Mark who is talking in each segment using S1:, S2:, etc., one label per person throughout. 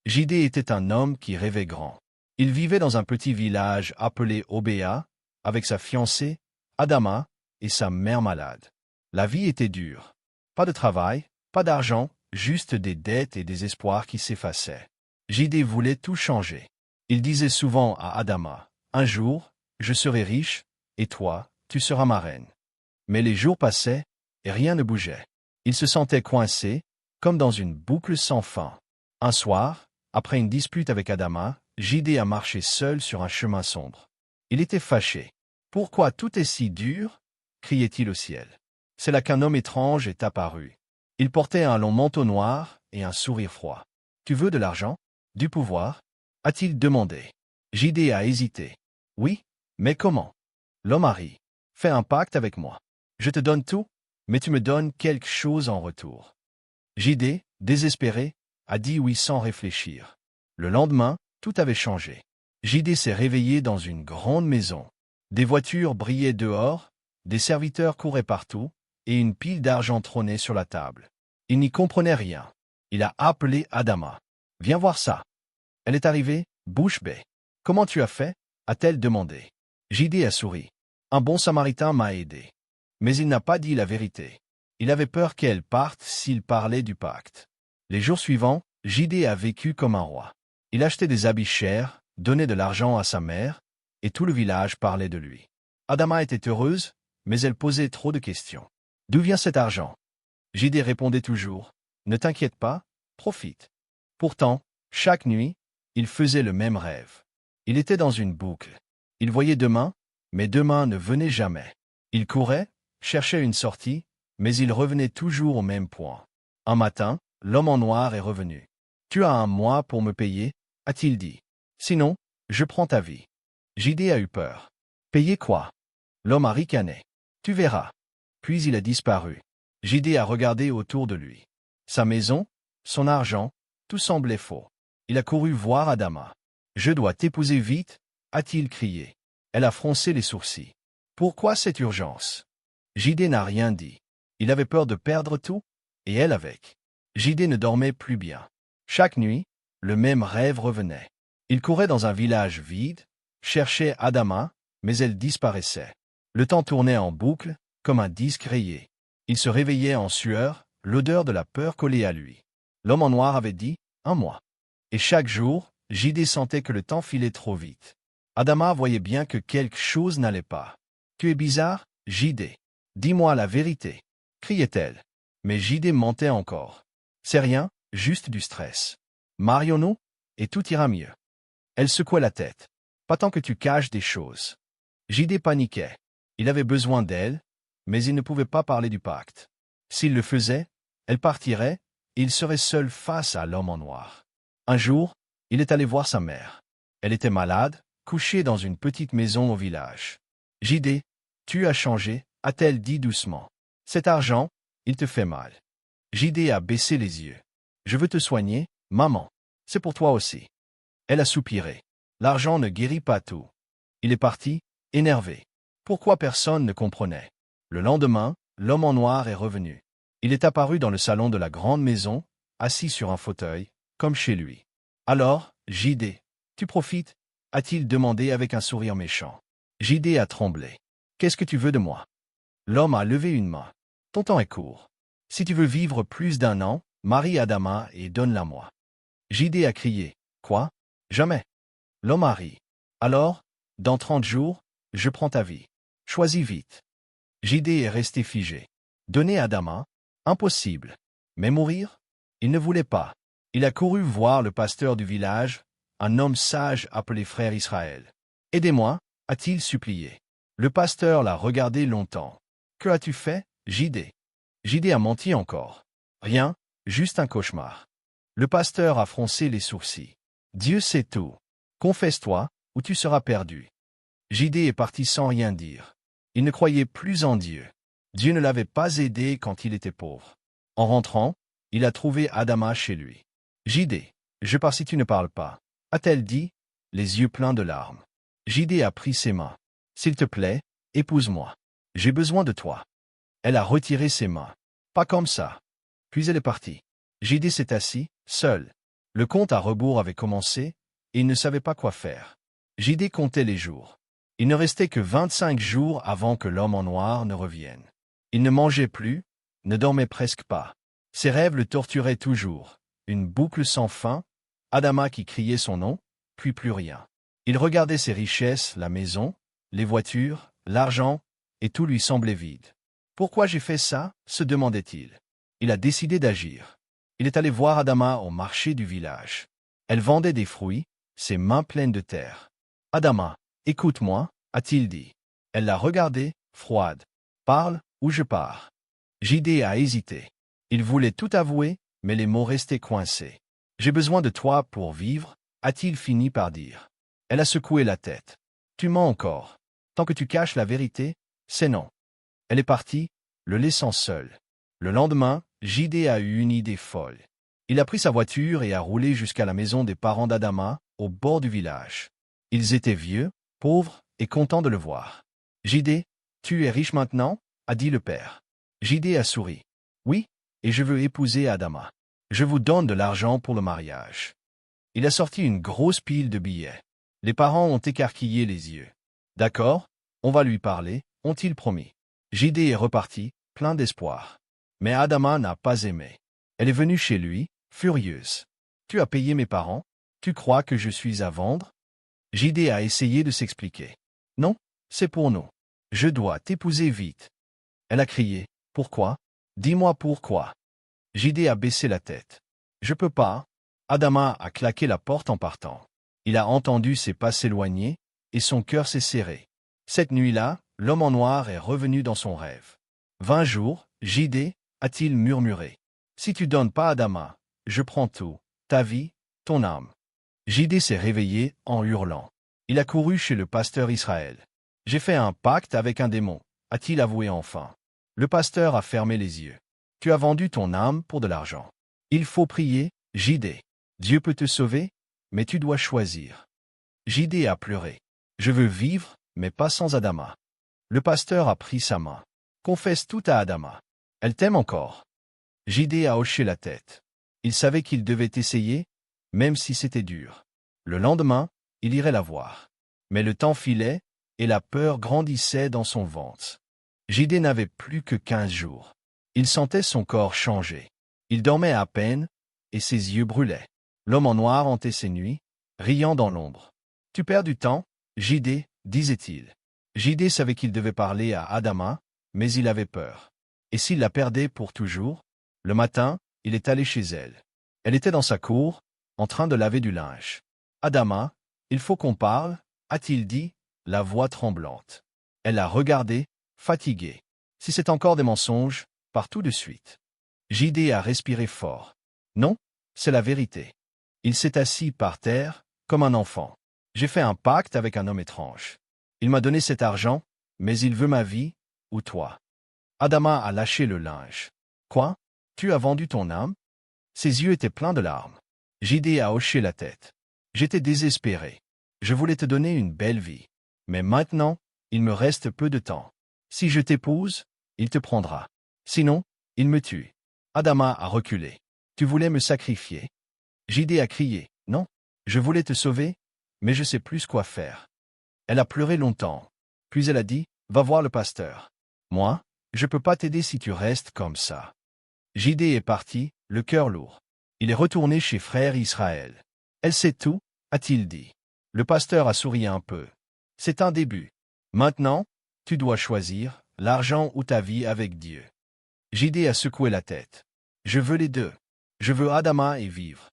S1: Jidé était un homme qui rêvait grand. Il vivait dans un petit village appelé Obéa, avec sa fiancée, Adama, et sa mère malade. La vie était dure. Pas de travail, pas d'argent, juste des dettes et des espoirs qui s'effaçaient. Jidé voulait tout changer. Il disait souvent à Adama, « Un jour, je serai riche, et toi, tu seras ma reine. » Mais les jours passaient, et rien ne bougeait. Il se sentait coincé, comme dans une boucle sans fin. Un soir, après une dispute avec Adama, Jidé a marché seul sur un chemin sombre. Il était fâché. « Pourquoi tout est si dur ?» criait-il au ciel. C'est là qu'un homme étrange est apparu. Il portait un long manteau noir et un sourire froid. « Tu veux de l'argent? Du pouvoir ?» a-t-il demandé. Jidé a hésité. « Oui, mais comment ?» L'homme a ri. « Fais un pacte avec moi. Je te donne tout, mais tu me donnes quelque chose en retour. » Jidé, désespéré, a dit oui sans réfléchir. Le lendemain, tout avait changé. Jidé s'est réveillé dans une grande maison. Des voitures brillaient dehors, des serviteurs couraient partout, et une pile d'argent trônait sur la table. Il n'y comprenait rien. Il a appelé Adama. « Viens voir ça. » Elle est arrivée, bouche bée. « Comment tu as fait ?» a-t-elle demandé. Jidé a souri. « Un bon samaritain m'a aidé. » Mais il n'a pas dit la vérité. Il avait peur qu'elle parte s'il parlait du pacte. Les jours suivants, Jidé a vécu comme un roi. Il achetait des habits chers, donnait de l'argent à sa mère, et tout le village parlait de lui. Adama était heureuse, mais elle posait trop de questions. « D'où vient cet argent ?» Jidé répondait toujours. « Ne t'inquiète pas, profite. » Pourtant, chaque nuit, il faisait le même rêve. Il était dans une boucle. Il voyait demain, mais demain ne venait jamais. Il courait, cherchait une sortie, mais il revenait toujours au même point. Un matin, l'homme en noir est revenu. « Tu as un mois pour me payer ?» a-t-il dit. « Sinon, je prends ta vie. » Jidé a eu peur. « Payer quoi ?» L'homme a ricané. « Tu verras. » Puis il a disparu. Jidé a regardé autour de lui. Sa maison, son argent, tout semblait faux. Il a couru voir Adama. « Je dois t'épouser vite » a-t-il crié. Elle a froncé les sourcils. « Pourquoi cette urgence ?» Jidé n'a rien dit. Il avait peur de perdre tout, et elle avec. Jidé ne dormait plus bien. Chaque nuit, le même rêve revenait. Il courait dans un village vide, cherchait Adama, mais elle disparaissait. Le temps tournait en boucle, comme un disque rayé. Il se réveillait en sueur, l'odeur de la peur collée à lui. L'homme en noir avait dit « un mois ». Et chaque jour, Jidé sentait que le temps filait trop vite. Adama voyait bien que quelque chose n'allait pas. « Tu es bizarre, Jidé. Dis-moi la vérité » criait-elle. Mais Jidé mentait encore. « C'est rien, juste du stress. Marions-nous, et tout ira mieux. » Elle secouait la tête. « Pas tant que tu caches des choses. » Jidé paniquait. Il avait besoin d'elle, mais il ne pouvait pas parler du pacte. S'il le faisait, elle partirait, et il serait seul face à l'homme en noir. Un jour, il est allé voir sa mère. Elle était malade, couchée dans une petite maison au village. « Jidé, tu as changé » a-t-elle dit doucement. « Cet argent, il te fait mal. » Jidé a baissé les yeux. « Je veux te soigner, maman. C'est pour toi aussi. » Elle a soupiré. L'argent ne guérit pas tout. Il est parti, énervé. Pourquoi personne ne comprenait? Le lendemain, l'homme en noir est revenu. Il est apparu dans le salon de la grande maison, assis sur un fauteuil, comme chez lui. « Alors, Jidé, tu profites ?» a-t-il demandé avec un sourire méchant. Jidé a tremblé. « Qu'est-ce que tu veux de moi ?» L'homme a levé une main. « Ton temps est court. Si tu veux vivre plus d'1 an, marie Adama et donne-la-moi. » Jidé a crié. « Quoi? Jamais. » L'homme a ri. « Alors, dans 30 jours, je prends ta vie. Choisis vite. » Jidé est resté figé. Donner Adama? Impossible. Mais mourir? Il ne voulait pas. Il a couru voir le pasteur du village, un homme sage appelé frère Israël. « Aidez-moi » a-t-il supplié. Le pasteur l'a regardé longtemps. « Que as-tu fait, Jidé ?» Jidé a menti encore. « Rien, juste un cauchemar. » Le pasteur a froncé les sourcils. « Dieu sait tout. Confesse-toi, ou tu seras perdu. » Jidé est parti sans rien dire. Il ne croyait plus en Dieu. Dieu ne l'avait pas aidé quand il était pauvre. En rentrant, il a trouvé Adama chez lui. « Jidé, je pars si tu ne parles pas » a-t-elle dit, les yeux pleins de larmes. Jidé a pris ses mains. « S'il te plaît, épouse-moi. J'ai besoin de toi. » Elle a retiré ses mains. « Pas comme ça. » Puis elle est partie. Jidé s'est assis, seul. Le compte à rebours avait commencé, et il ne savait pas quoi faire. JD comptait les jours. Il ne restait que 25 jours avant que l'homme en noir ne revienne. Il ne mangeait plus, ne dormait presque pas. Ses rêves le torturaient toujours. Une boucle sans fin, Adama qui criait son nom, puis plus rien. Il regardait ses richesses, la maison, les voitures, l'argent, et tout lui semblait vide. Pourquoi j'ai fait ça? Se demandait-il. Il a décidé d'agir. Il est allé voir Adama au marché du village. Elle vendait des fruits, ses mains pleines de terre. Adama, écoute-moi, a-t-il dit. Elle l'a regardé, froide. Parle, ou je pars. JD a hésité. Il voulait tout avouer, mais les mots restaient coincés. J'ai besoin de toi pour vivre, a-t-il fini par dire. Elle a secoué la tête. Tu mens encore. Tant que tu caches la vérité, c'est non. Elle est partie, le laissant seul. Le lendemain, JD a eu une idée folle. Il a pris sa voiture et a roulé jusqu'à la maison des parents d'Adama, au bord du village. Ils étaient vieux, pauvres et contents de le voir. JD, tu es riche maintenant? A dit le père. JD a souri. Oui, et je veux épouser Adama. Je vous donne de l'argent pour le mariage. Il a sorti une grosse pile de billets. Les parents ont écarquillé les yeux. D'accord, on va lui parler, ont-ils promis. JD est reparti, plein d'espoir. Mais Adama n'a pas aimé. Elle est venue chez lui, furieuse. Tu as payé mes parents? Tu crois que je suis à vendre? JD a essayé de s'expliquer. Non, c'est pour nous. Je dois t'épouser vite. Elle a crié. Pourquoi? Dis-moi pourquoi. JD a baissé la tête. Je peux pas. Adama a claqué la porte en partant. Il a entendu ses pas s'éloigner, et son cœur s'est serré. Cette nuit-là, l'homme en noir est revenu dans son rêve. 20 jours, JD, a-t-il murmuré. Si tu donnes pas Adama, je prends tout, ta vie, ton âme. JD s'est réveillé en hurlant. Il a couru chez le pasteur Israël. J'ai fait un pacte avec un démon, a-t-il avoué enfin. Le pasteur a fermé les yeux. Tu as vendu ton âme pour de l'argent. Il faut prier, JD. Dieu peut te sauver, mais tu dois choisir. JD a pleuré. Je veux vivre, mais pas sans Adama. Le pasteur a pris sa main. Confesse tout à Adama. Elle t'aime encore. JD a hoché la tête. Il savait qu'il devait essayer, même si c'était dur. Le lendemain, il irait la voir. Mais le temps filait, et la peur grandissait dans son ventre. JD n'avait plus que 15 jours. Il sentait son corps changer. Il dormait à peine, et ses yeux brûlaient. L'homme en noir hantait ses nuits, riant dans l'ombre. « Tu perds du temps, JD, disait-il. JD savait qu'il devait parler à Adama, mais il avait peur. Et s'il la perdait pour toujours? Le matin, il est allé chez elle. Elle était dans sa cour, en train de laver du linge. « Adama, il faut qu'on parle, a-t-il dit, la voix tremblante. Elle l'a regardé, fatiguée. Si c'est encore des mensonges, pars tout de suite. JD a respiré fort. Non, c'est la vérité. Il s'est assis par terre, comme un enfant. J'ai fait un pacte avec un homme étrange. Il m'a donné cet argent, mais il veut ma vie, ou toi. Adama a lâché le linge. Quoi? Tu as vendu ton âme? Ses yeux étaient pleins de larmes. JD a hoché la tête. J'étais désespéré. Je voulais te donner une belle vie. Mais maintenant, il me reste peu de temps. Si je t'épouse, il te prendra. Sinon, il me tue. Adama a reculé. Tu voulais me sacrifier? JD a crié. Non, je voulais te sauver, mais je sais plus quoi faire. Elle a pleuré longtemps. Puis elle a dit, va voir le pasteur. Moi, je peux pas t'aider si tu restes comme ça. JD est parti, le cœur lourd. Il est retourné chez frère Israël. Elle sait tout, a-t-il dit. Le pasteur a souri un peu. C'est un début. Maintenant, tu dois choisir, l'argent ou ta vie avec Dieu. JD a secoué la tête. Je veux les deux. Je veux Adama et vivre.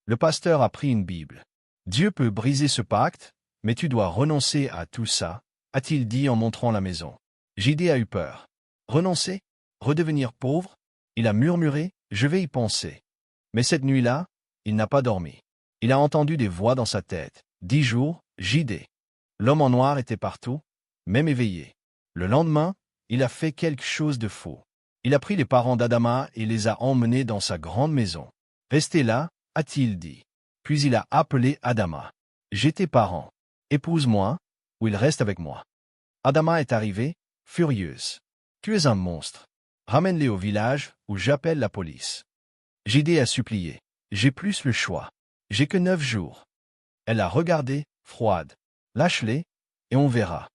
S1: Le pasteur a pris une Bible. Dieu peut briser ce pacte, mais tu dois renoncer à tout ça, a-t-il dit en montrant la maison. JD a eu peur. Renoncer? Redevenir pauvre? Il a murmuré, je vais y penser. Mais cette nuit-là, il n'a pas dormi. Il a entendu des voix dans sa tête. 10 jours, JD. L'homme en noir était partout, même éveillé. Le lendemain, il a fait quelque chose de fou. Il a pris les parents d'Adama et les a emmenés dans sa grande maison. Restez là, a-t-il dit. Puis il a appelé Adama. J'ai tes parents. Épouse-moi, ou il reste avec moi. Adama est arrivée, furieuse. Tu es un monstre. Ramène-les au village, ou j'appelle la police. JD a supplié. J'ai plus le choix. J'ai que 9 jours. Elle l'a regardé, froide. Lâche-les, et on verra.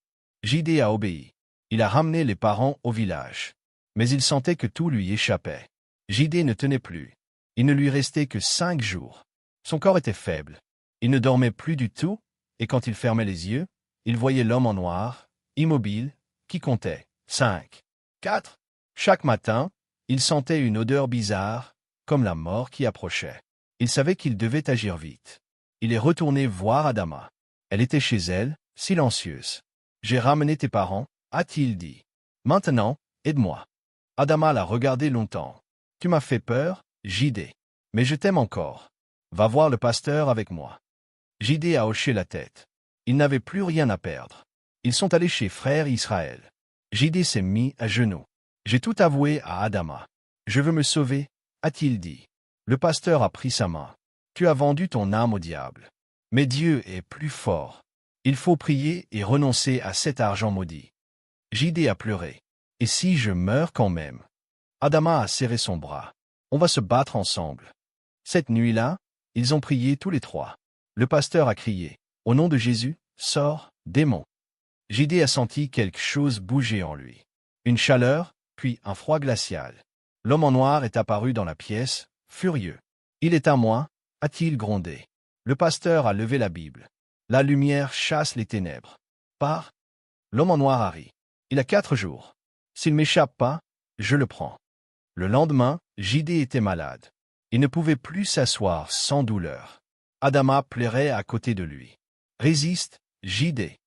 S1: Jidé a obéi. Il a ramené les parents au village. Mais il sentait que tout lui échappait. Jidé ne tenait plus. Il ne lui restait que 5 jours. Son corps était faible. Il ne dormait plus du tout, et quand il fermait les yeux, il voyait l'homme en noir, immobile, qui comptait 5, 4. Chaque matin, il sentait une odeur bizarre, comme la mort qui approchait. Il savait qu'il devait agir vite. Il est retourné voir Adama. Elle était chez elle, silencieuse. « J'ai ramené tes parents » a-t-il dit. « Maintenant, aide-moi. » Adama l'a regardé longtemps. « Tu m'as fait peur, Jidé. Mais je t'aime encore. Va voir le pasteur avec moi. » Jidé a hoché la tête. Il n'avait plus rien à perdre. Ils sont allés chez frère Israël. Jidé s'est mis à genoux. « J'ai tout avoué à Adama. Je veux me sauver, » a-t-il dit. Le pasteur a pris sa main. « Tu as vendu ton âme au diable. Mais Dieu est plus fort. Il faut prier et renoncer à cet argent maudit. » Jidé a pleuré. « Et si je meurs quand même ?» Adama a serré son bras. « On va se battre ensemble. » Cette nuit-là, ils ont prié tous les trois. Le pasteur a crié. « Au nom de Jésus, sors, démon !» Jidé a senti quelque chose bouger en lui. Une chaleur, puis un froid glacial. L'homme en noir est apparu dans la pièce, furieux. « Il est à moi » a-t-il grondé. Le pasteur a levé la Bible. La lumière chasse les ténèbres. Pars. L'homme en noir a ri. Il a 4 jours. S'il m'échappe pas, je le prends. Le lendemain, Jidé était malade. Il ne pouvait plus s'asseoir sans douleur. Adama pleurait à côté de lui. Résiste, Jidé.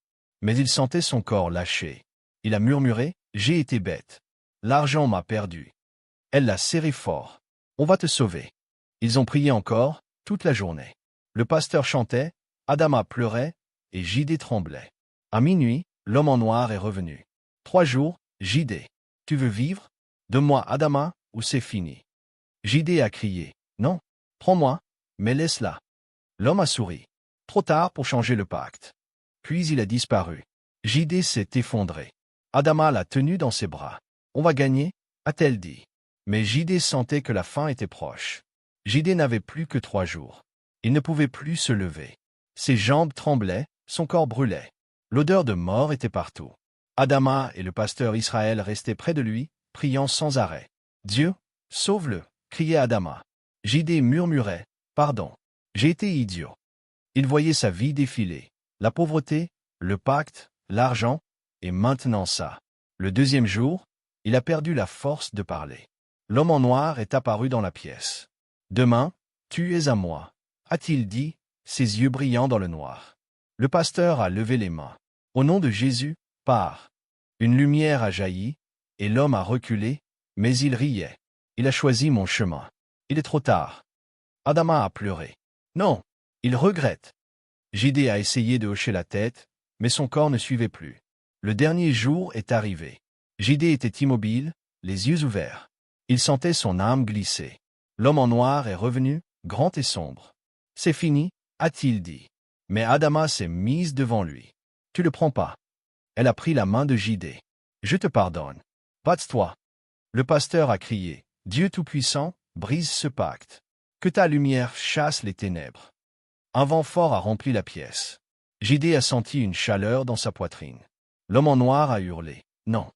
S1: Mais il sentait son corps lâcher. Il a murmuré, j'ai été bête. L'argent m'a perdu. Elle l'a serré fort. On va te sauver. Ils ont prié encore, toute la journée. Le pasteur chantait, Adama pleurait, et Jidé tremblait. À minuit, l'homme en noir est revenu. 3 jours, Jidé. Tu veux vivre? Donne-moi Adama, ou c'est fini. Jidé a crié, non, prends-moi, mais laisse-la. L'homme a souri. Trop tard pour changer le pacte. Puis il a disparu. Jidé s'est effondré. Adama l'a tenu dans ses bras. On va gagner, a-t-elle dit. Mais Jidé sentait que la fin était proche. Jidé n'avait plus que 3 jours. Il ne pouvait plus se lever. Ses jambes tremblaient, son corps brûlait. L'odeur de mort était partout. Adama et le pasteur Israël restaient près de lui, priant sans arrêt. « Dieu, sauve-le » criait Adama. Jidé murmurait, « Pardon, j'ai été idiot. » Il voyait sa vie défiler. La pauvreté, le pacte, l'argent, et maintenant ça. Le 2e jour, il a perdu la force de parler. L'homme en noir est apparu dans la pièce. « Demain, tu es à moi » a-t-il dit, ses yeux brillants dans le noir. Le pasteur a levé les mains. « Au nom de Jésus, pars !» Une lumière a jailli, et l'homme a reculé, mais il riait. « Il a choisi mon chemin. Il est trop tard. » Adama a pleuré. « Non, il regrette. » Jidé a essayé de hocher la tête, mais son corps ne suivait plus. Le dernier jour est arrivé. Jidé était immobile, les yeux ouverts. Il sentait son âme glisser. L'homme en noir est revenu, grand et sombre. « C'est fini » a-t-il dit. Mais Adama s'est mise devant lui. « Tu le prends pas. » Elle a pris la main de Jidé. « Je te pardonne. Bats-toi. » Le pasteur a crié. « Dieu Tout-Puissant, brise ce pacte. Que ta lumière chasse les ténèbres. » Un vent fort a rempli la pièce. Jidé a senti une chaleur dans sa poitrine. L'homme en noir a hurlé. « Non. »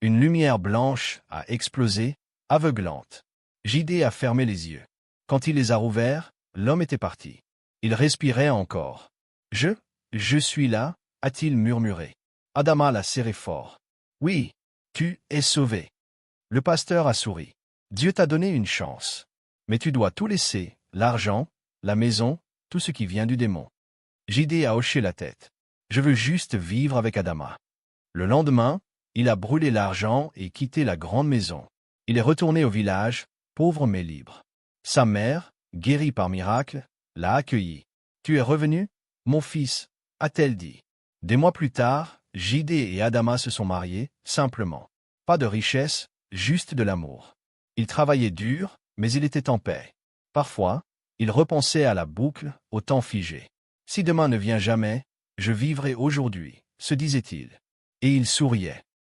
S1: Une lumière blanche a explosé, aveuglante. Jidé a fermé les yeux. Quand il les a rouverts, l'homme était parti. Il respirait encore. « Je suis là » a-t-il murmuré. Adama l'a serré fort. « Oui, tu es sauvé. » Le pasteur a souri. « Dieu t'a donné une chance. Mais tu dois tout laisser, l'argent, la maison, tout ce qui vient du démon. » Jidé a hoché la tête. « Je veux juste vivre avec Adama. » Le lendemain, il a brûlé l'argent et quitté la grande maison. Il est retourné au village, pauvre mais libre. Sa mère, guérie par miracle, l'a accueilli. « Tu es revenu, mon fils » a-t-elle dit. Des mois plus tard, Jidé et Adama se sont mariés, simplement. Pas de richesse, juste de l'amour. Il travaillait dur, mais il était en paix. Parfois, il repensait à la boucle, au temps figé. « Si demain ne vient jamais, je vivrai aujourd'hui » se disait-il. Et il souriait.